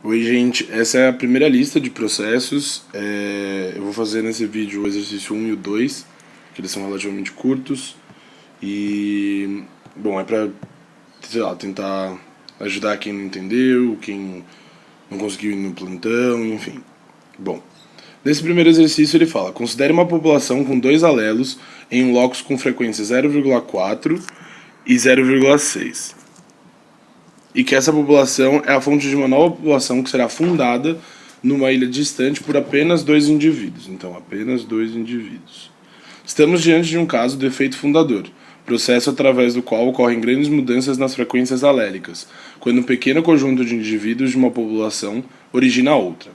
Oi, gente, essa é a primeira lista de processos. Eu vou fazer nesse vídeo o exercício 1 e o 2, que eles são relativamente curtos. E, bom, é pra, sei lá, tentar ajudar quem não entendeu, quem não conseguiu ir no plantão, enfim. Bom, nesse primeiro exercício ele fala: considere uma população com dois alelos em um locus com frequência 0,4 e 0,6. E que essa população é a fonte de uma nova população que será fundada numa ilha distante por apenas dois indivíduos. Então, apenas dois indivíduos. Estamos diante de um caso do efeito fundador, processo através do qual ocorrem grandes mudanças nas frequências alélicas, quando um pequeno conjunto de indivíduos de uma população origina outra.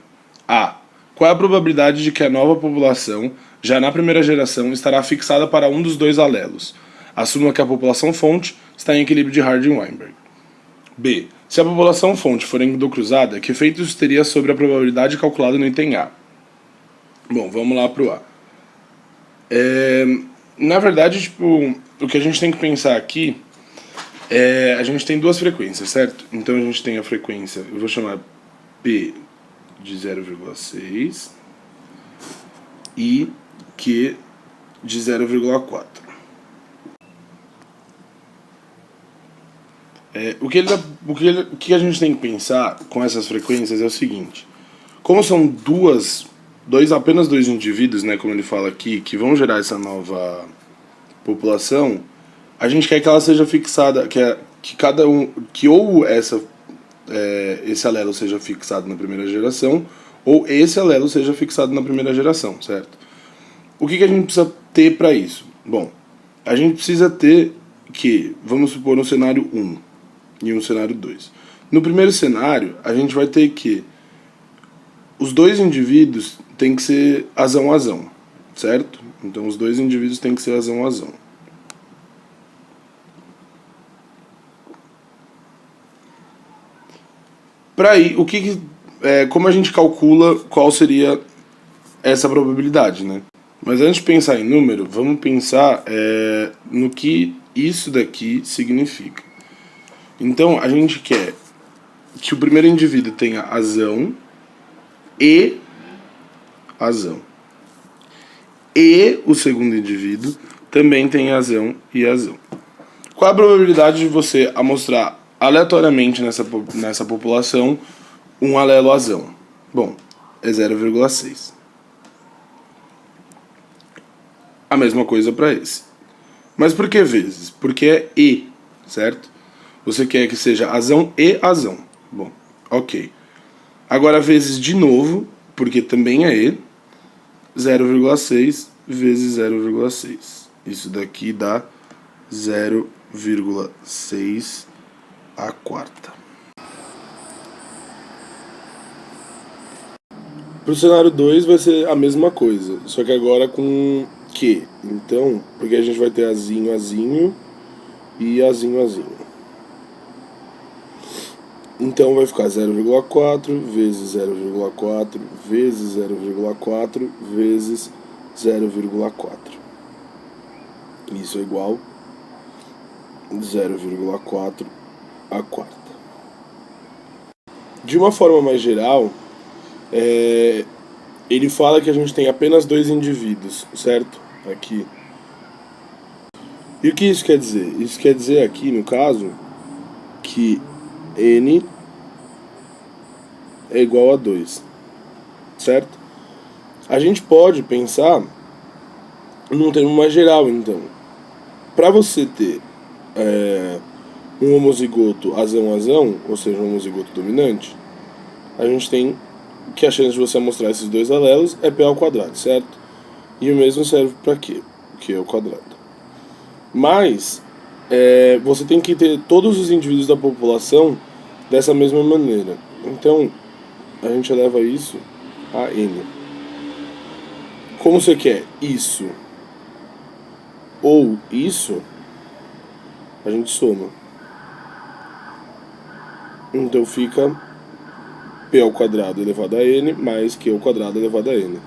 A. Qual é a probabilidade de que a nova população, já na primeira geração, estará fixada para um dos dois alelos? Assuma que a população fonte está em equilíbrio de Hardy-Weinberg. B. Se a população fonte for endocruzada, que efeito isso teria sobre a probabilidade calculada no item A? Bom, vamos lá pro A. Na verdade, tipo, o que a gente tem que pensar aqui a gente tem duas frequências, certo? Então a gente tem a frequência, eu vou chamar P de 0,6 e Q de 0,4. O que a gente tem que pensar com essas frequências é o seguinte: como são apenas dois indivíduos, né, como ele fala aqui, que vão gerar essa nova população, a gente quer que ela seja fixada, que cada um, que ou esse alelo seja fixado na primeira geração, ou esse alelo seja fixado na primeira geração, certo? O que a gente precisa ter para isso? Bom, a gente precisa ter que, vamos supor, um cenário 1 e um cenário 2. No primeiro cenário, a gente vai ter que os dois indivíduos têm que ser azão, certo? Então os dois indivíduos têm que ser azão. Para aí, como a gente calcula qual seria essa probabilidade, né? Mas antes de pensar em número, vamos pensar no que isso daqui significa. Então, a gente quer que o primeiro indivíduo tenha azão e azão. E o segundo indivíduo também tem azão e azão. Qual a probabilidade de você amostrar aleatoriamente nessa população um alelo azão? Bom, é 0,6. A mesma coisa para esse. Mas por que vezes? Porque é E, certo? Você quer que seja azão e azão. Bom, ok. Agora vezes de novo, porque também é E, 0,6 vezes 0,6. Isso daqui dá 0,6 a quarta. Para o cenário 2 vai ser a mesma coisa, só que agora com Q. Então, porque a gente vai ter azinho e azinho. Então vai ficar 0,4 vezes 0,4 vezes 0,4 vezes 0,4. Isso é igual a 0,4 a quarta. De uma forma mais geral, ele fala que a gente tem apenas dois indivíduos, certo? Aqui. E o que isso quer dizer? Isso quer dizer aqui, no caso, que N é igual a 2, certo? A gente pode pensar num termo mais geral, então. Para você ter um homozigoto azão, ou seja, um homozigoto dominante, a gente tem que a chance de você mostrar esses dois alelos é P ao quadrado, certo? E o mesmo serve para Q, Q ao quadrado. Mas você tem que ter todos os indivíduos da população dessa mesma maneira. Então, a gente eleva isso a N. Como você quer isso ou isso, a gente soma. Então fica P ao quadrado elevado a N mais Q ao quadrado elevado a N.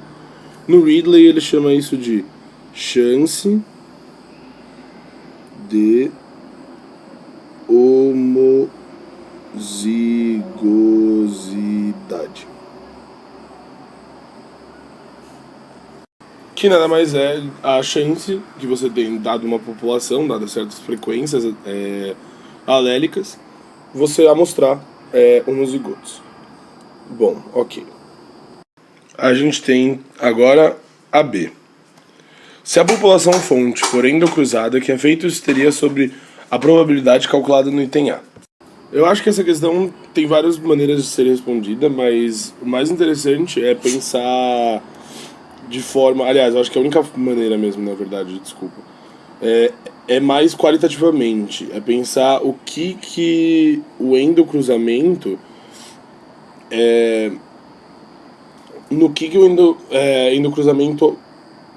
No Ridley ele chama isso de chance de homozigosidade probabilidade. Que nada mais é a chance que você tem, dado uma população, dadas certas frequências alélicas, você amostrar homozigotos. Bom, ok. A gente tem agora a B. Se a população fonte for endocruzada, que efeito isso teria sobre a probabilidade calculada no item A? Eu acho que essa questão tem várias maneiras de ser respondida, mas o mais interessante é pensar de forma... Aliás, eu acho que a única maneira mesmo, na verdade, desculpa, é mais qualitativamente. É pensar o que o endocruzamento... no que o endocruzamento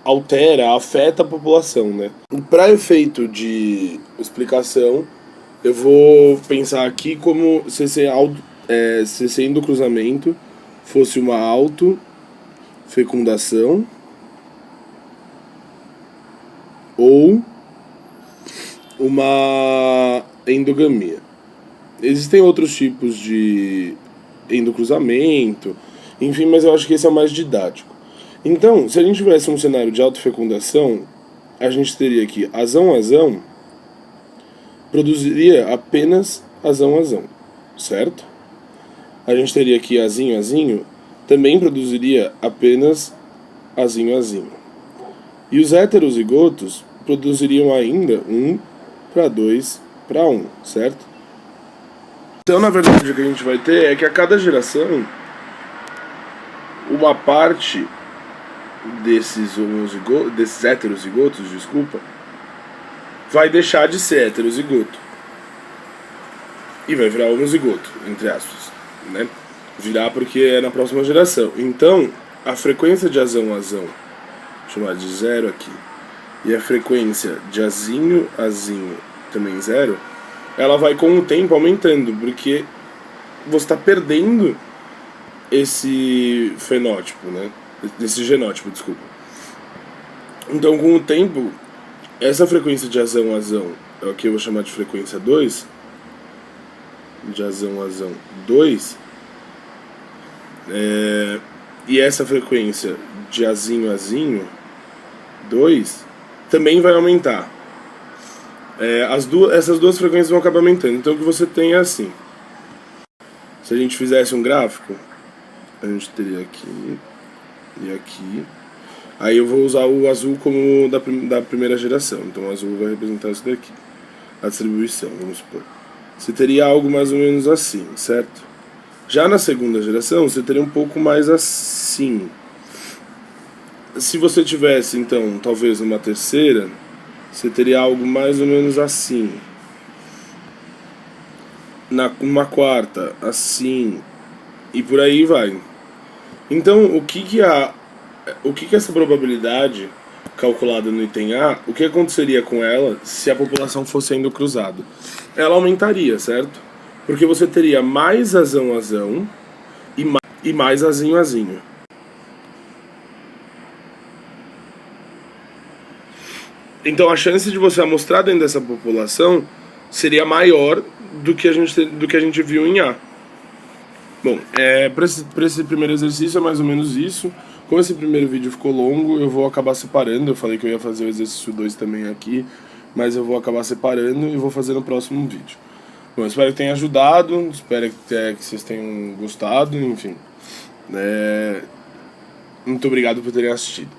altera, afeta a população, né? Para efeito de explicação, eu vou pensar aqui como se esse endocruzamento fosse uma autofecundação ou uma endogamia. Existem outros tipos de endocruzamento, enfim, mas eu acho que esse é o mais didático. Então, se a gente tivesse um cenário de autofecundação, a gente teria que azão produziria apenas azão, certo? A gente teria que azinho também produziria apenas azinho. E os heterozigotos produziriam ainda 1:2:1, certo? Então, na verdade, o que a gente vai ter é que a cada geração, uma parte desses heterozigotos, vai deixar de ser heterozigoto e vai virar homozigoto, entre aspas, né? Virar porque é na próxima geração. Então, a frequência de azão, vou chamar de 0 aqui, e a frequência de azinho, também 0, ela vai com o tempo aumentando, porque você está perdendo esse fenótipo, né? Esse genótipo, desculpa. Então, com o tempo, essa frequência de azão, é o que eu vou chamar de frequência 2, de azão 2, e essa frequência de azinho 2 também vai aumentar. Essas duas frequências vão acabar aumentando. Então, o que você tem é assim. Se a gente fizesse um gráfico, a gente teria aqui e aqui. Aí eu vou usar o azul como da primeira geração. Então o azul vai representar isso daqui. A distribuição, vamos supor. Você teria algo mais ou menos assim, certo? Já na segunda geração, você teria um pouco mais assim. Se você tivesse, então, talvez uma terceira, você teria algo mais ou menos assim. Uma quarta, assim. E por aí vai. Então, o que essa probabilidade calculada no item A, o que aconteceria com ela se a população fosse endocruzada? Ela aumentaria, certo? Porque você teria mais azão e mais azinho. Então a chance de você amostrar dentro dessa população seria maior do que a gente viu em A. Bom, para esse primeiro exercício é mais ou menos isso. Como esse primeiro vídeo ficou longo, eu vou acabar separando. Eu falei que eu ia fazer o exercício 2 também aqui, mas eu vou acabar separando e vou fazer no próximo vídeo. Bom, espero que tenha ajudado, espero que vocês tenham gostado, enfim. Muito obrigado por terem assistido.